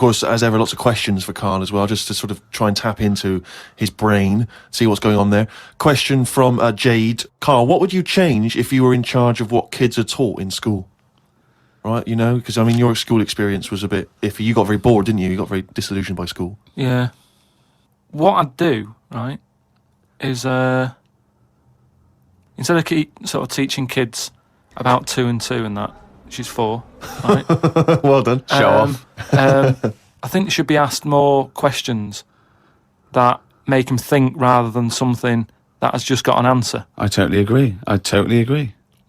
course, as ever, lots of questions for Karl as well, just to sort of try and tap into his brain, see what's going on there. Question from Jade. Karl, what would you change if you were in charge of what kids are taught in school? Right, you know, because, I mean, your school experience was a bit iffy. You got very bored, didn't you? You got very disillusioned by school. Yeah. What I'd do, right, is instead of sort of teaching kids about 2 and 2 and that, she's 4, right? Well done. Show off. I think they should be asked more questions that make them think rather than something that has just got an answer. I totally agree.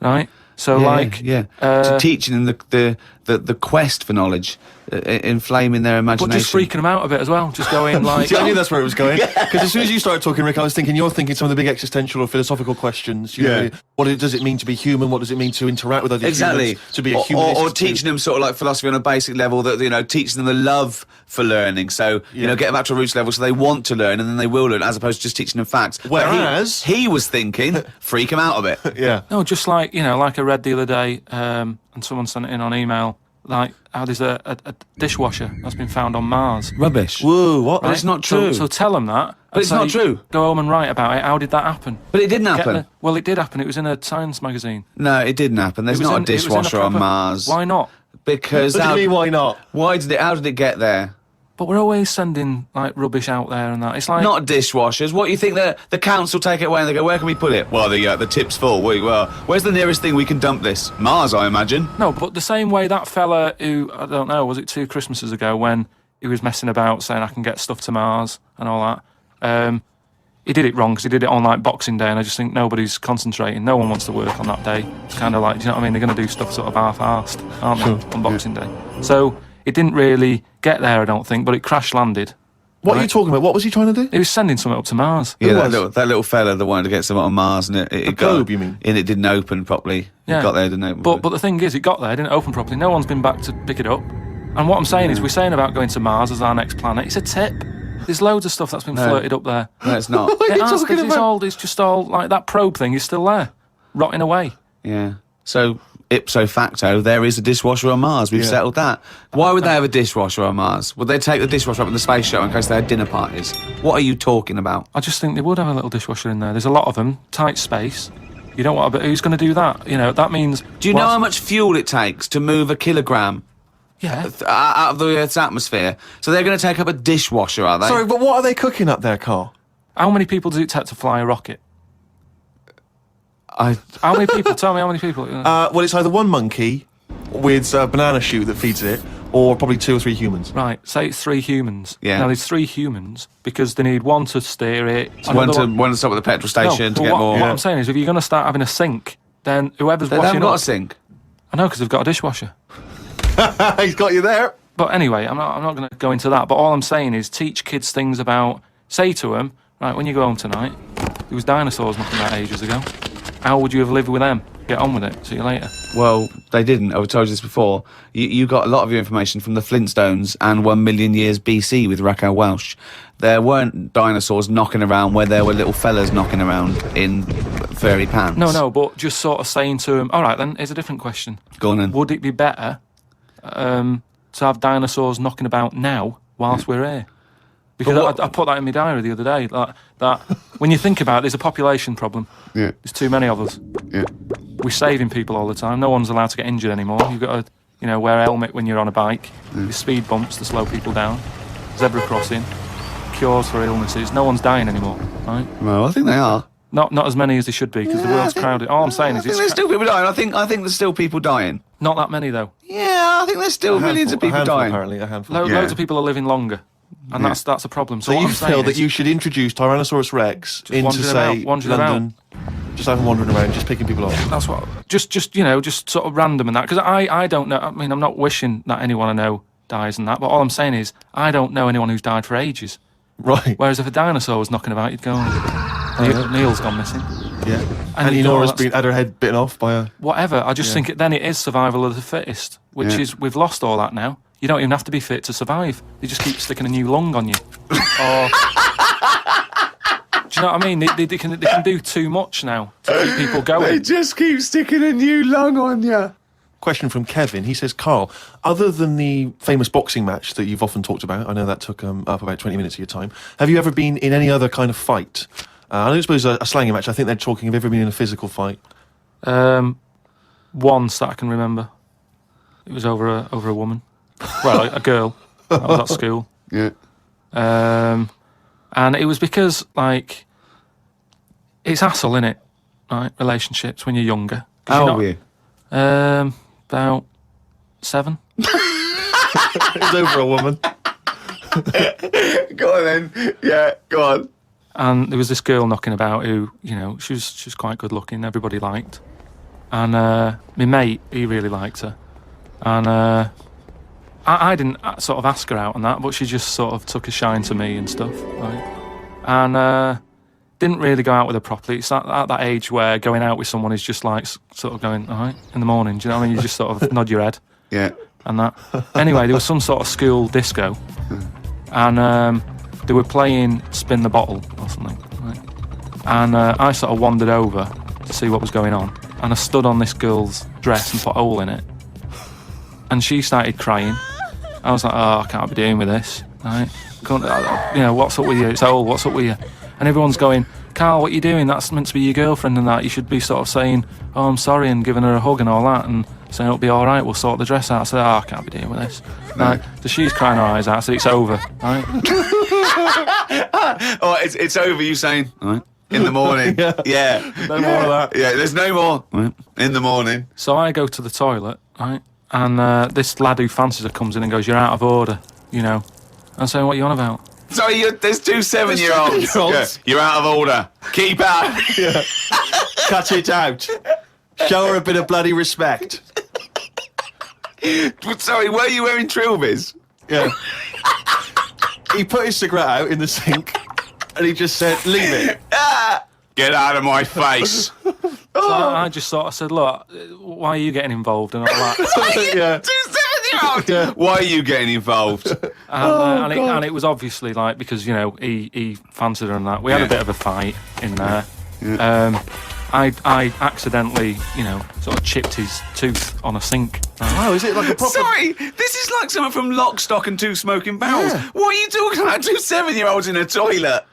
Right? So, teaching them the quest for knowledge, inflaming their imagination. But just freaking them out a bit as well. Just going like... See, I knew that's where it was going. Because as soon as you started talking, Rick, I was thinking you're thinking some of the big existential or philosophical questions. You know, what does it mean to be human? What does it mean to interact with other humans? To be a human. Or teaching them sort of like philosophy on a basic level, that, you know, teaching them the love for learning. So, you know, get them back to a roots level so they want to learn and then they will learn, as opposed to just teaching them facts. Whereas... He was thinking, freak them out a bit. Yeah. No, just like, you know, like I read the other day, and someone sent it in on email, like how there's a dishwasher that's been found on Mars. Rubbish. Whoa, what? But it's not true. So tell them that. But it's not true. Go home and write about it. How did that happen? But it didn't happen. Well, it did happen. It was in a science magazine. No, it didn't happen. There's not a dishwasher on Mars. Why not? Because... What do you mean, why not? How did it get there? But we're always sending, like, rubbish out there and that. It's like... Not dishwashers. What, you think the council take it away and they go, where can we put it? Well, the tip's full. Well, where's the nearest thing we can dump this? Mars, I imagine. No, but the same way that fella who, I don't know, was it 2 Christmases ago, when he was messing about saying I can get stuff to Mars and all that, he did it wrong because he did it on, like, Boxing Day, and I just think nobody's concentrating. No one wants to work on that day. It's kind of like, do you know what I mean? They're going to do stuff sort of half-arsed, aren't they, on Boxing Day? So... it didn't really get there, I don't think, but it crash-landed. What are you talking about? What was he trying to do? He was sending something up to Mars. Yeah, that little fella that wanted to get something on Mars, and it got... globe, you mean? And it didn't open properly. Yeah. It got there, didn't open But the thing is, it got there, it didn't open properly. No one's been back to pick it up. And what I'm saying is, we're saying about going to Mars as our next planet. It's a tip. There's loads of stuff that's been flirted up there. No, it's not. What are you talking about? It's just all, like, that probe thing is still there, rotting away. Yeah. So... ipso facto, there is a dishwasher on Mars. We've settled that. Why would they have a dishwasher on Mars? Would they take the dishwasher up in the space shuttle in case they had dinner parties? What are you talking about? I just think they would have a little dishwasher in there. There's a lot of them, tight space. You don't want to, but who's going to do that? You know, that means... Do you know how much fuel it takes to move a kilogram out of the Earth's atmosphere? So they're going to take up a dishwasher, are they? Sorry, but what are they cooking up there, Karl? How many people does it take to fly a rocket? How many people? Tell me how many people. Well, it's either one monkey with a banana shoot that feeds it, or probably 2 or 3 humans. Right, say it's 3 humans. Yeah. Now, there's 3 humans, because they need one to steer it. One to stop at the petrol station to get more... What I'm saying is, if you're going to start having a sink, then whoever's washing up... They haven't got a sink. I know, because they've got a dishwasher. He's got you there. But anyway, I'm not going to go into that, but all I'm saying is teach kids things about... Say to them, right, when you go home tonight, there was dinosaurs knocking about ages ago. How would you have lived with them? Get on with it. See you later. Well, they didn't. I've told you this before. You got a lot of your information from the Flintstones and 1 million years BC with Raquel Welch. There weren't dinosaurs knocking around where there were little fellas knocking around in furry pants. No, but just sort of saying to them, all right, then, here's a different question. Go on then. Would it be better to have dinosaurs knocking about now whilst we're here? Because I put that in my diary the other day, that when you think about it, there's a population problem. Yeah. There's too many of us. Yeah. We're saving people all the time. No one's allowed to get injured anymore. You've got to, wear a helmet when you're on a bike. There's speed bumps to slow people down. Zebra crossing. Cures for illnesses. No one's dying anymore, right? Well, I think they are. Not as many as they should be, because the world's crowded. All I'm saying is... there's still people dying. I think there's still people dying. Not that many, though. Yeah, I think there's still millions of people dying. Apparently, a handful. Loads of people are living longer. And that's a problem. So you feel that you should introduce Tyrannosaurus Rex into, say, London, just have him wandering around, just picking people up. That's what... Just sort of random and that. Because I don't know... I mean, I'm not wishing that anyone I know dies and that, but all I'm saying is I don't know anyone who's died for ages. Right. Whereas if a dinosaur was knocking about, you'd go... Neil's gone missing. Yeah. And Nora's had her head bitten off by a... Whatever. I just think then it is survival of the fittest, which is... We've lost all that now. You don't even have to be fit to survive. They just keep sticking a new lung on you. Or... Do you know what I mean? They can do too much now to keep people going. They just keep sticking a new lung on you. question from Kevin. He says, Carl, other than the famous boxing match that you've often talked about, I know that took up about 20 minutes of your time, have you ever been in any other kind of fight? I don't suppose a slanging match. I think they're talking, have you ever been in a physical fight? Once that I can remember. It was over a woman. Well, a girl. I was at school. Yeah. And it was because, like, it's hassle, innit? Right, relationships when you're younger. How old were you? About 7. It was over a woman. Go on then. Yeah, go on. And there was this girl knocking about who, you know, she was quite good looking, everybody liked. And my mate, he really liked her. And I didn't sort of ask her out on that, but she just sort of took a shine to me and stuff. Right? And didn't really go out with her properly. It's at that age where going out with someone is just like sort of going, all right, in the morning, do you know what I mean? You just sort of nod your head. Yeah. And that. Anyway, there was some sort of school disco. And they were playing Spin the Bottle or something. Right? And I sort of wandered over to see what was going on. And I stood on this girl's dress and put a hole in it. And she started crying. I was like, oh, I can't be doing with this. Right? You know, what's up with you? It's a hole, what's up with you? And everyone's going, Carl, what are you doing? That's meant to be your girlfriend and that. You should be sort of saying, oh, I'm sorry, and giving her a hug and all that, and saying it'll be all right, we'll sort the dress out. I said, oh, I can't be dealing with this. Right? So she's crying her eyes out. I said, it's over. Right? Oh, it's over, you saying, all right, in the morning. Yeah. No more of that. Yeah, there's no more. Right. In the morning. So I go to the toilet, right? And this lad who fancies her comes in and goes, you're out of order, you know. I'm saying, what are you on about? Sorry, there's 2 7-year-olds. Yeah. You're out of order. Keep out. Yeah. Cut it out. Show her a bit of bloody respect. Sorry, were you wearing trilbies? Yeah. He put his cigarette out in the sink and he just said, leave it. Get out of my face. So I just sort of said, look, why are you getting involved and all that? Yeah. 2 7-year-olds. Yeah. Why are you getting involved? And it was obviously like, because, you know, he fancied her and that. We had a bit of a fight in there. Yeah. I accidentally, you know, sort of chipped his tooth on a sink. Wow, is it like a proper... Sorry, this is like someone from Lock, Stock and Two Smoking Barrels. Yeah. What are you talking about? 2 7-year-olds in a toilet.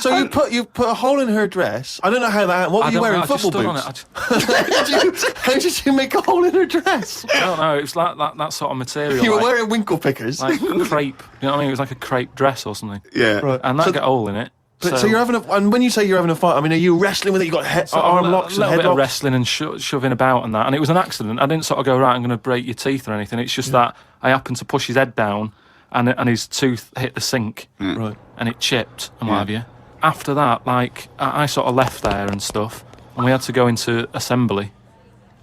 So you put a hole in her dress. I don't know how that... What were you wearing, football boots? How did you make a hole in her dress? I don't know, it was like that sort of material. You were like, wearing winkle pickers. like crepe, you know what I mean? It was like a crepe dress or something. Yeah. Right. And that got a hole in it. So you're having and when you say you're having a fight, I mean, are you wrestling with it? You got arm locks and a little head bit of locks? wrestling and shoving about and that, and it was an accident. I didn't sort of go, right, I'm going to break your teeth or anything. It's just that I happened to push his head down, and his tooth hit the sink, Right. and it chipped and what have you. After that, like I sort of left there and stuff, and we had to go into assembly,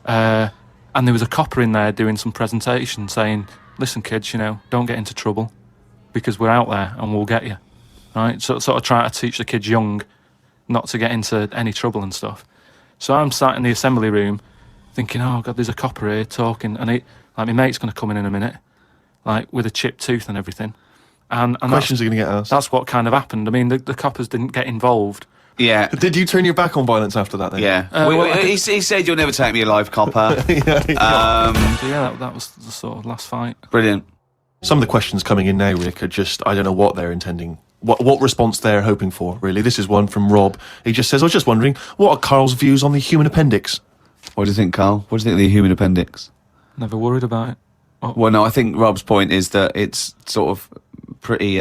and there was a copper in there doing some presentation saying, "Listen, kids, you know, don't get into trouble, because we're out there and we'll get you." Right, so sort of trying to teach the kids young not to get into any trouble and stuff. So I'm sat in the assembly room thinking, oh God, there's a copper here talking, and like my mate's going to come in a minute, like with a chipped tooth and everything. And Questions are going to get asked. That's what kind of happened. I mean, the coppers didn't get involved. Yeah. Did you turn your back on violence after that then? Yeah. He said, you'll never take me alive, copper. So yeah, that was the sort of last fight. Brilliant. Some of the questions coming in now, Rick, are just, I don't know what they're intending. What response they're hoping for, really. This is one from Rob. He just says, I was just wondering, what are Carl's views on the human appendix? What do you think, Carl? What do you think of the human appendix? Never worried about it. Well, no, I think Rob's point is that it's sort of pretty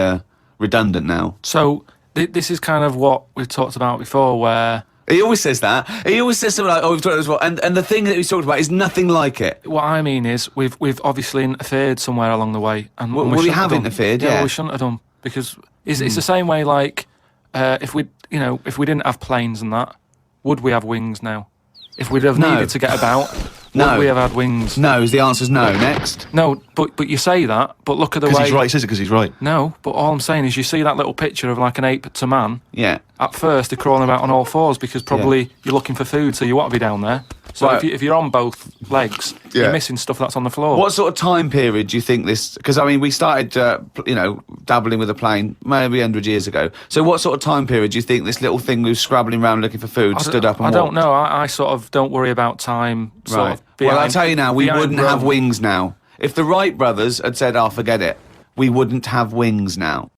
redundant now. So this is kind of what we've talked about before, where... He always says that. He always says something like, oh, we've talked about this before. And the thing that he's talked about is nothing like it. What I mean is, we've obviously interfered somewhere along the way. And Well, we we shouldn't have done. interfered, yeah. we shouldn't have done, because it's the same way, like, if we didn't have planes and that, would we have wings now? If we'd have No. needed to get about, No. would we have had wings? No, the answer's no. Next. No, but you say that, but look at the Because way... he's right, he says it because he's right. No, but all I'm saying is you see that little picture of like an ape to man. Yeah. At first, they're crawling about on all fours because probably you're looking for food, so you want to be down there. So Right. if you're on both legs, you're missing stuff that's on the floor. What sort of time period do you think this... Because, I mean, we started, dabbling with a plane maybe 100 years ago. So what sort of time period do you think this little thing who's scrabbling around looking for food stood up and I don't walked? know. I sort of don't worry about time. Sort of Well, I'll behind- tell you now, we behind wouldn't have Rome. wings now. If the Wright brothers had said, "Oh, forget it," we wouldn't have wings now.